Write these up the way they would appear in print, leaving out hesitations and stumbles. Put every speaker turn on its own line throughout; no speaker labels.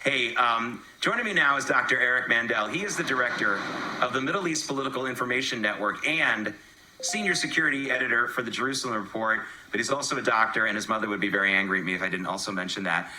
Hey, joining me now is Dr. Eric Mandel. He is the director of the Middle East Political Information Network and senior security editor for the Jerusalem Report, but he's also a doctor, and his mother would be very angry at me if I didn't also mention that.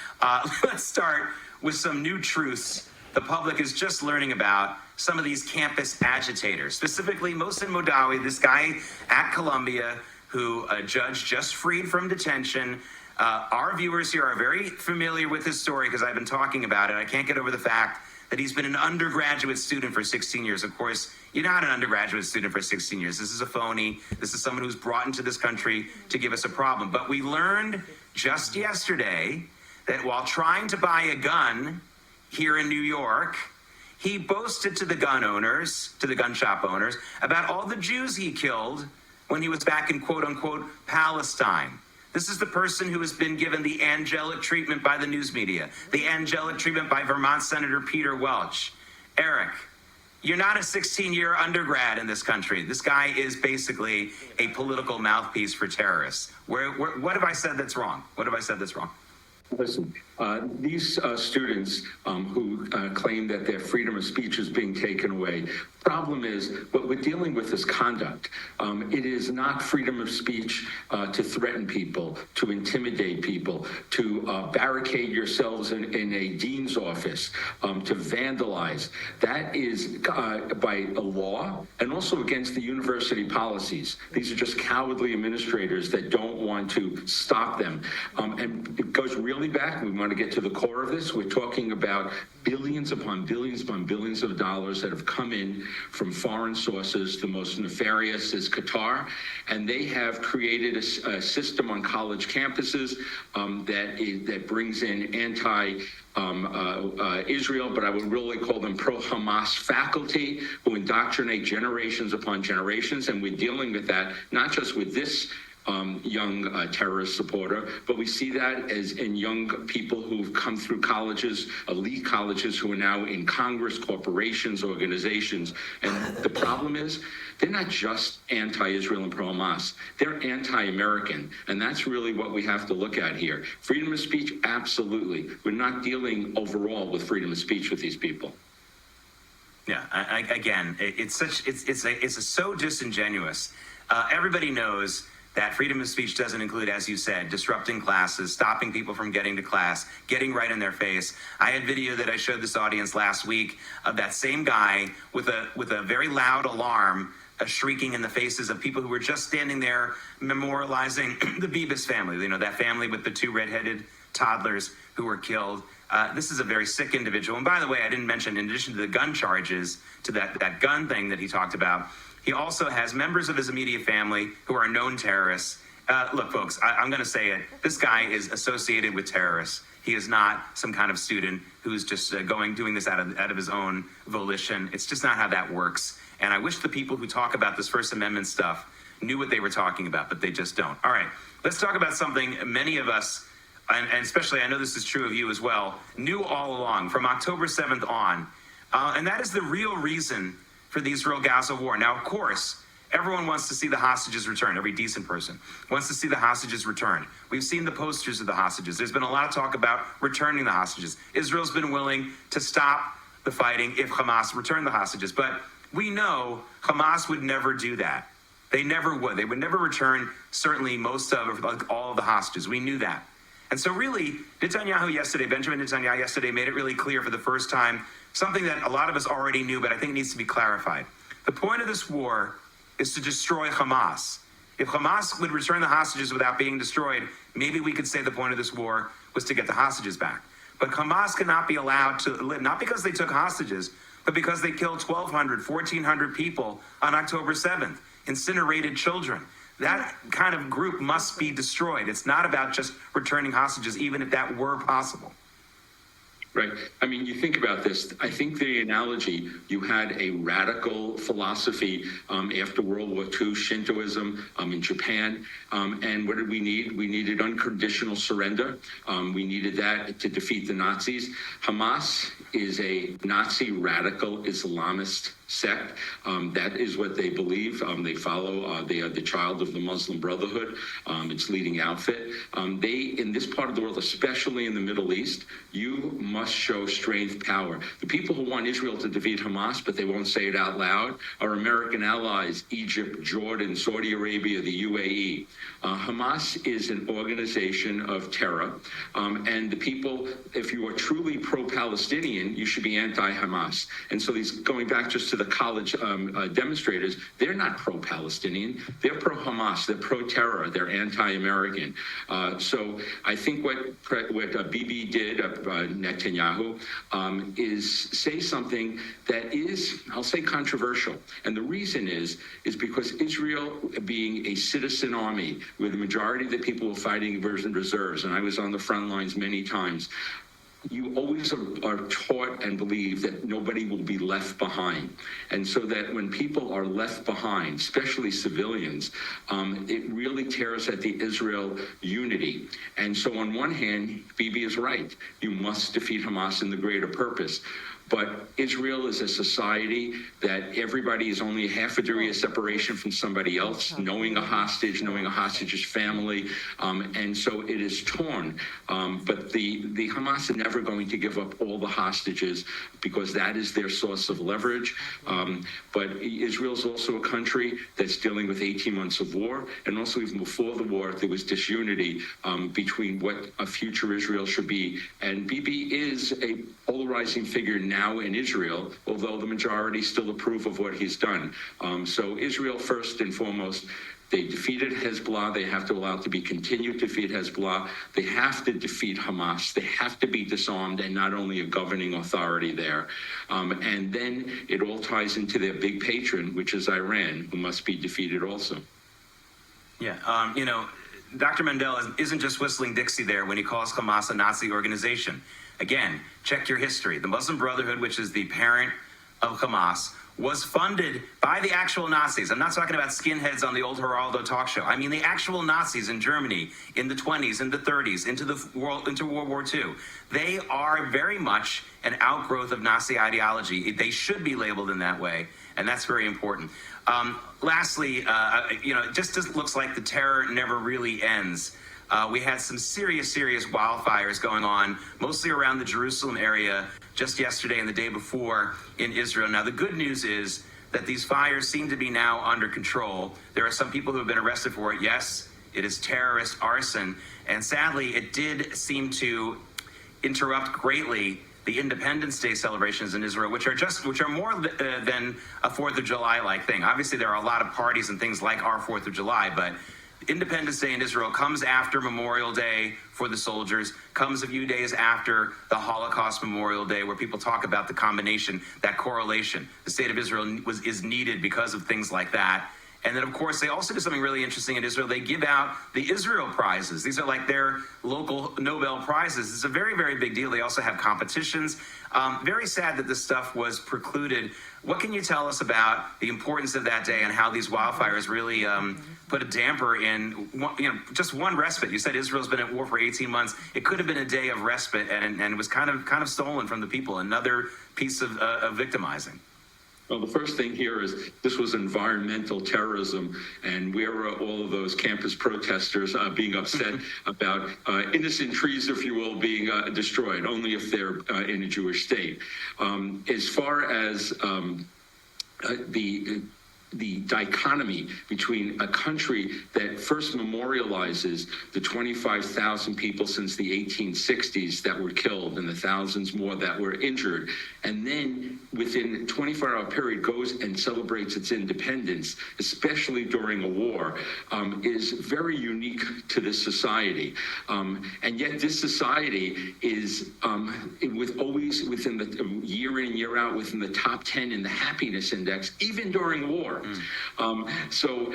Let's start with some new truths the public is just learning about some of these campus agitators, specifically Mohsen Modawi, this guy at Columbia who a judge just freed from detention. Our viewers here are very familiar with his story because I've been talking about it. I can't get over the fact that he's been an undergraduate student for 16 years. Of course, you're not an undergraduate student for 16 years. This is a phony. This is someone who's brought into this country to give us a problem. But we learned just yesterday that while trying to buy a gun here in New York, he boasted to the gun owners, to the gun shop owners, about all the Jews he killed when he was back in quote-unquote Palestine. This is the person who has been given the angelic treatment by the news media, the angelic treatment by Vermont Senator Peter Welch. Eric, you're not a 16-year undergrad in this country. This guy is basically a political mouthpiece for terrorists. What have I said that's wrong? What have I said that's wrong?
Listen, these students who claim that their freedom of speech is being taken away, problem is what we're dealing with is conduct. It is not freedom of speech to threaten people, to intimidate people, to barricade yourselves in a dean's office, to vandalize. That is by a law and also against the university policies. These are just cowardly administrators that don't want to stop them. And it goes really back. We want to get to the core of this. We're talking about billions upon billions upon billions of dollars that have come in from foreign sources. The most nefarious is Qatar, and they have created a system on college campuses that brings in Israel, but I would really call them pro-Hamas faculty who indoctrinate generations upon generations, and we're dealing with that not just with this young terrorist supporter, but we see that as in young people who've come through colleges, elite colleges, who are now in Congress, corporations, organizations. And the problem is they're not just anti-Israel and pro-Hamas. They're anti-American. And that's really what we have to look at here. Freedom of speech, absolutely. We're not dealing overall with freedom of speech with these people.
Yeah, again, it's so disingenuous. Everybody knows that freedom of speech doesn't include, as you said, disrupting classes, stopping people from getting to class, getting right in their face. I had video that I showed this audience last week of that same guy with a very loud alarm shrieking in the faces of people who were just standing there memorializing the Bibas family, you know, that family with the two redheaded toddlers who were killed. This is a very sick individual. And by the way, I didn't mention, in addition to the gun charges, to that gun thing that he talked about, he also has members of his immediate family who are known terrorists. Look, folks, I'm going to say it. This guy is associated with terrorists. He is not some kind of student who's just doing this out of his own volition. It's just not how that works. And I wish the people who talk about this First Amendment stuff knew what they were talking about, but they just don't. All right, let's talk about something many of us, and especially I know this is true of you as well, knew all along from October 7th on. And that is the real reason for the Israel-Gaza war. Now, of course, everyone wants to see the hostages returned. Every decent person wants to see the hostages returned. We've seen the posters of the hostages. There's been a lot of talk about returning the hostages. Israel's been willing to stop the fighting if Hamas returned the hostages. But we know Hamas would never do that. They never would. They would never return, certainly most of, or like all of the hostages. We knew that. And so really, Benjamin Netanyahu yesterday made it really clear for the first time something that a lot of us already knew, but I think needs to be clarified. The point of this war is to destroy Hamas. If Hamas would return the hostages without being destroyed, maybe we could say the point of this war was to get the hostages back. But Hamas cannot be allowed to live, not because they took hostages, but because they killed 1,200, 1,400 people on October 7th, incinerated children. That kind of group must be destroyed. It's not about just returning hostages, even if that were possible.
Right. I mean, you think about this. I think the analogy, you had a radical philosophy after World War II, Shintoism in Japan. And what did we need? We needed unconditional surrender. We needed that to defeat the Nazis. Hamas is a Nazi radical Islamist sect. That is what they believe. They follow. They are the child of the Muslim Brotherhood, its leading outfit. In this part of the world, especially in the Middle East, you must show strength, power. The people who want Israel to defeat Hamas, but they won't say it out loud, are American allies, Egypt, Jordan, Saudi Arabia, the UAE. Hamas is an organization of terror, and the people, if you are truly pro-Palestinian, you should be anti-Hamas. And so these, going back just to the college demonstrators, they're not pro-Palestinian, they're pro-Hamas, they're pro-terror, they're anti-American. So I think what Bibi did, Netanyahu, is say something that is, I'll say, controversial. And the reason is because Israel, being a citizen army, where the majority of the people were fighting in reserves, and I was on the front lines many times, you always are taught and believe that nobody will be left behind. And so that when people are left behind, especially civilians, it really tears at the Israel unity. And so on one hand, Bibi is right. You must defeat Hamas in the greater purpose. But Israel is a society that everybody is only half a degree of separation from somebody else, knowing a hostage's family, and so it is torn. But the Hamas are never going to give up all the hostages because that is their source of leverage. But Israel is also a country that's dealing with 18 months of war, and also even before the war, there was disunity between what a future Israel should be. And Bibi is a polarizing figure now in Israel, although the majority still approve of what he's done. So Israel, first and foremost, they defeated Hezbollah. They have to allow it to be continued to defeat Hezbollah. They have to defeat Hamas. They have to be disarmed and not only a governing authority there. And then it all ties into their big patron, which is Iran, who must be defeated also.
Yeah, Dr. Mandel isn't just whistling Dixie there when he calls Hamas a Nazi organization. Again, check your history. The Muslim Brotherhood, which is the parent of Hamas, was funded by the actual Nazis. I'm not talking about skinheads on the old Geraldo talk show. I mean the actual Nazis in Germany in the 20s and the 30s into World War II. They are very much an outgrowth of Nazi ideology. They should be labeled in that way, and that's very important. Lastly, it just looks like the terror never really ends. We had some serious wildfires going on, mostly around the Jerusalem area, just yesterday and the day before in Israel. Now, the good news is that these fires seem to be now under control. There are some people who have been arrested for it. Yes, it is terrorist arson. And sadly, it did seem to interrupt greatly the Independence Day celebrations in Israel, which are more than a 4th of July-like thing. Obviously, there are a lot of parties and things like our 4th of July, but Independence Day in Israel comes after Memorial Day for the soldiers, comes a few days after the Holocaust Memorial Day, where people talk about the combination, that correlation. The state of Israel is needed because of things like that. And then, of course, they also do something really interesting in Israel. They give out the Israel prizes. These are like their local Nobel prizes. It's a very, very big deal. They also have competitions. Very sad that this stuff was precluded. What can you tell us about the importance of that day and how these wildfires really put a damper in, just one respite? You said Israel's been at war for 18 months. It could have been a day of respite, and it was kind of stolen from the people. Another piece of victimizing.
Well, the first thing here is this was environmental terrorism, and where were all of those campus protesters being upset about innocent trees, if you will, being destroyed, only if they're in a Jewish state. As far as the dichotomy between a country that first memorializes the 25,000 people since the 1860s that were killed and the thousands more that were injured, and then within a 24-hour period goes and celebrates its independence, especially during a war, is very unique to this society. And yet this society is always within the year in, year out, within the top 10 in the happiness index, even during war. war. So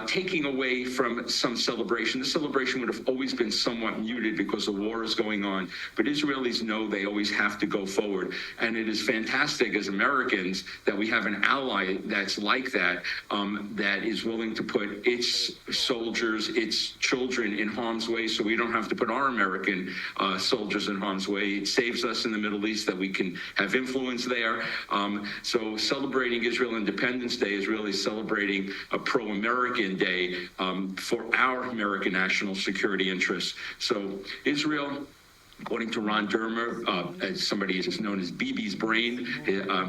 taking away from some celebration, the celebration would have always been somewhat muted because the war is going on, but Israelis know they always have to go forward. And it is fantastic as Americans that we have an ally that's like that, that is willing to put its soldiers, its children in harm's way so we don't have to put our American soldiers in harm's way. It saves us in the Middle East that we can have influence there. So celebrating Israel Independence Day is really celebrating a pro-American day for our American national security interests. So Israel, according to Ron Dermer, as somebody is known as BB's brain,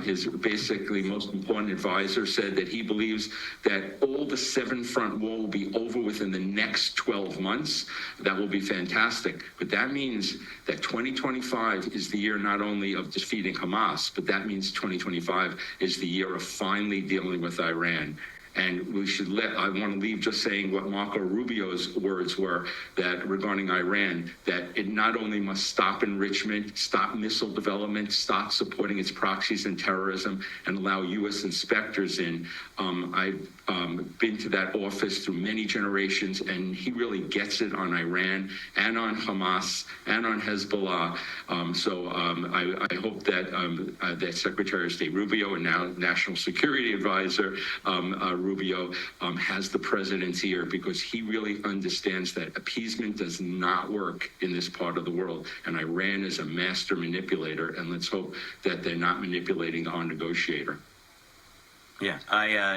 his basically most important advisor said that he believes that all the seven-front war will be over within the next 12 months. That will be fantastic. But that means that 2025 is the year not only of defeating Hamas, but that means 2025 is the year of finally dealing with Iran. And we should I want to leave just saying what Marco Rubio's words were, that regarding Iran, that it not only must stop enrichment, stop missile development, stop supporting its proxies and terrorism, and allow U.S. inspectors in. I've been to that office through many generations, and he really gets it on Iran and on Hamas and on Hezbollah. I hope that that Secretary of State Rubio and now National Security Advisor Rubio has the president's ear, because he really understands that appeasement does not work in this part of the world, and Iran is a master manipulator, and let's hope that they're not manipulating our negotiator.
Yeah,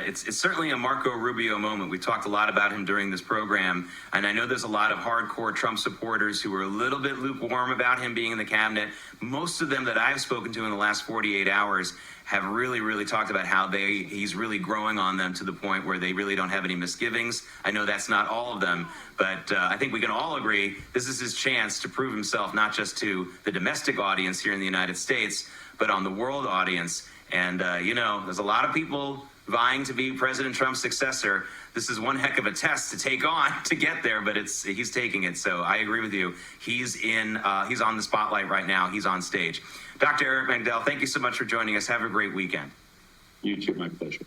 it's certainly a Marco Rubio moment. We talked a lot about him during this program, and I know there's a lot of hardcore Trump supporters who are a little bit lukewarm about him being in the cabinet. Most of them that I've spoken to in the last 48 hours have really talked about how he's really growing on them to the point where they really don't have any misgivings. I know that's not all of them, but I think we can all agree this is his chance to prove himself, not just to the domestic audience here in the United States, but on the world audience. And, there's a lot of people vying to be President Trump's successor. This is one heck of a test to take on to get there, but he's taking it. So I agree with you. He's on the spotlight right now. He's on stage. Dr. Eric Mandel, thank you so much for joining us. Have a great weekend.
You too, my pleasure.